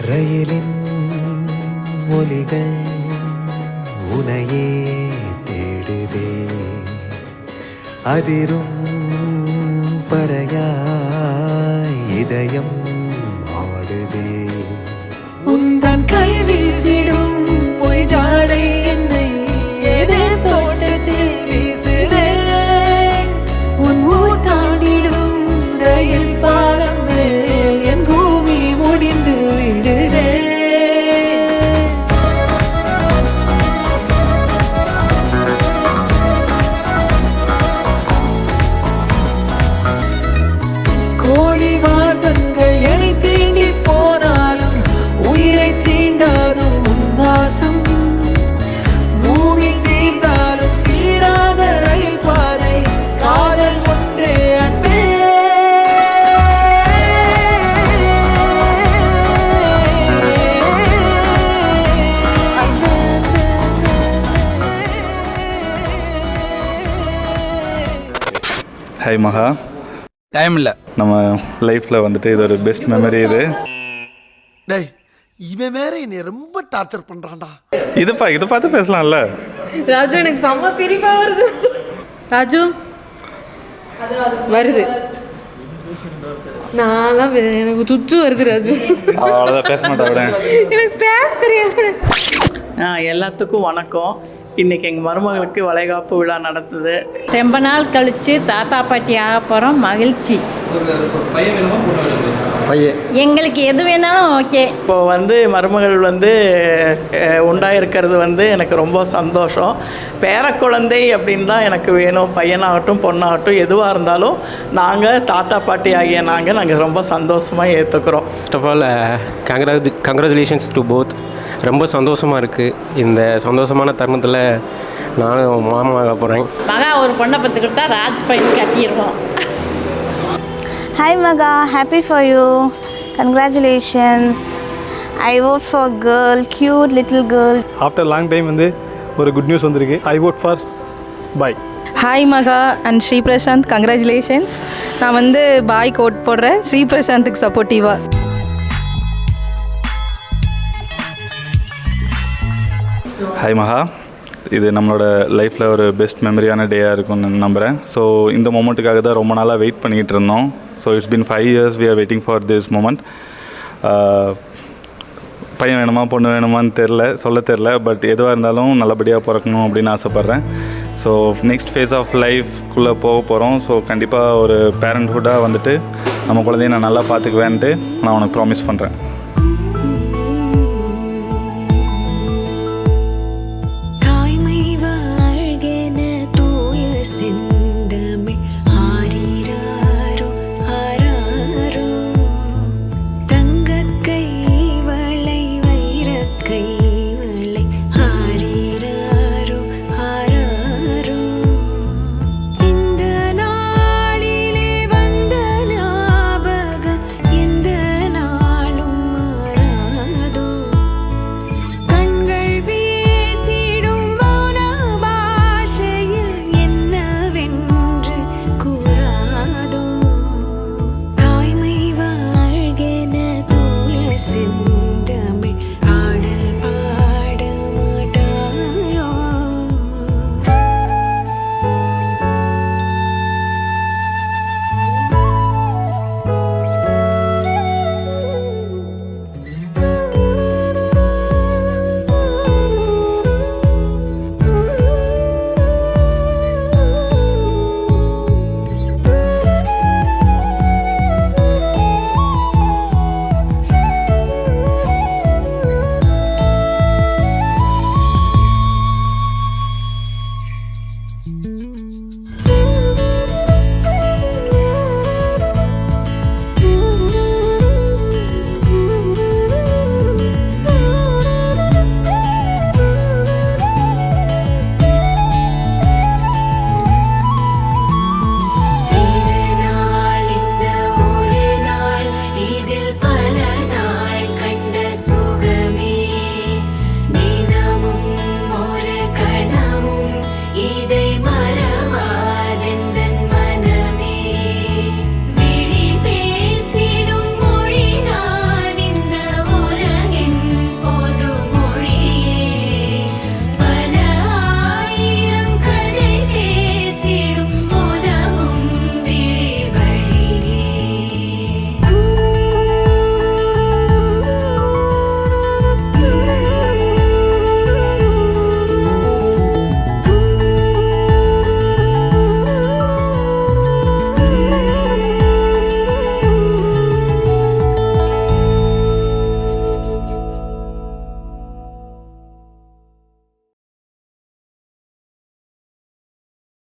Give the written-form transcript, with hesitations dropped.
ரயிலின் ஒலிகள் உனையே தேடுதே, அதிரும் பறையாய் இதயம் ஆடுதே. உந்தன் கை வீசிடும் பொய் ஜாடை என்னை ஏதே தோட்டத்தில் வீசுதே. உன் ஊர் தாண்டிடும் ரயில் பாலம் மேல் என் பூமி முடிந்து விடுதே. கோடி வாசங்கள் என்னை தீண்டி போனாலும் உயிரை தீண்டாதும் உன் வாசம். பூமி தீர்ந்தாலும் தீராத ரயில் பாதை காதல் ஒன்றே அன்பே. ஹாய் மகா. டைம் இல்லை. நம்ம லைஃப்பில் வந்துட்டு இது ஒரு பெஸ்ட் மெமரி. இது டேய், இவன் வேற என்னை ரொம்ப டார்ச்சர் பண்றான்டா. இதை பார்த்து பேசலாம்ல. ராஜு எனக்கு செம்ம சிரிப்பா வருது. ராஜு வருது, நான்லாம் எனக்கு சுச்சு வருது. ராஜு அவ்வளோதான், பேச மாட்டா விட. எனக்கு பேச தெரியாது. எல்லாத்துக்கும் வணக்கம். இன்றைக்கி எங்கள் மருமகளுக்கு வளைகாப்பு விழா நடத்துது. ரொம்ப நாள் கழித்து தாத்தா பாட்டி ஆக போகிறோம். மகிழ்ச்சி. எங்களுக்கு எது வேணாலும் ஓகே. இப்போது மருமகள் உண்டாயிருக்கிறது எனக்கு ரொம்ப சந்தோஷம். பேரக்குழந்தை அப்படின்னு தான் எனக்கு வேணும். பையனாகட்டும் பொண்ணாகட்டும் எதுவாக இருந்தாலும் நாங்கள் தாத்தா பாட்டி ஆகிய நாங்கள் ரொம்ப சந்தோஷமாக ஏற்றுக்கிறோம். First of all congratulations to both. ரொம்ப சந்தோஷமாக இருக்குது. இந்த சந்தோஷமான தருணத்தில் நானும் மாமாக போகிறேன். மகா ஒரு பொண்ணை பற்றுக்கிட்டா ராஜ் பையன் கட்டிடுவோம். Hi Maga, happy for you. Congratulations. I vote for girl, cute little girl. After long time ஒரு குட் நியூஸ் வந்திருக்கு. I vote for bye. Hi மகா அண்ட் ஸ்ரீ பிரசாந்த், கங்க்ராச்சுலேஷன்ஸ். நான் பாய் கோட் போடுறேன், ஸ்ரீ பிரசாந்துக்கு சப்போர்ட்டிவா. ஹாய் மகா. இது நம்மளோட லைஃப்பில் ஒரு பெஸ்ட் மெமரியான டேயாக இருக்கும்னு நம்புகிறேன். ஸோ இந்த மொமெண்ட்டுக்காக தான் ரொம்ப நாளாக வெயிட் பண்ணிகிட்டு இருந்தோம். So it's been 5 years we are waiting for this moment. பையன் வேணுமா பொண்ணு வேணுமான்னு சொல்ல தெரில. பட் எதுவாக இருந்தாலும் நல்லபடியாக பிறக்கணும் அப்படின்னு ஆசைப்பட்றேன். ஸோ நெக்ஸ்ட் ஃபேஸ் ஆஃப் லைஃப்குள்ளே போக போகிறோம். ஸோ கண்டிப்பாக ஒரு பேரண்ட்ஹுட்டாக நம்ம குழந்தைய நான் நல்லா பார்த்துக்குவேன்ட்டு நான் உனக்கு ப்ராமிஸ் பண்ணுறேன்.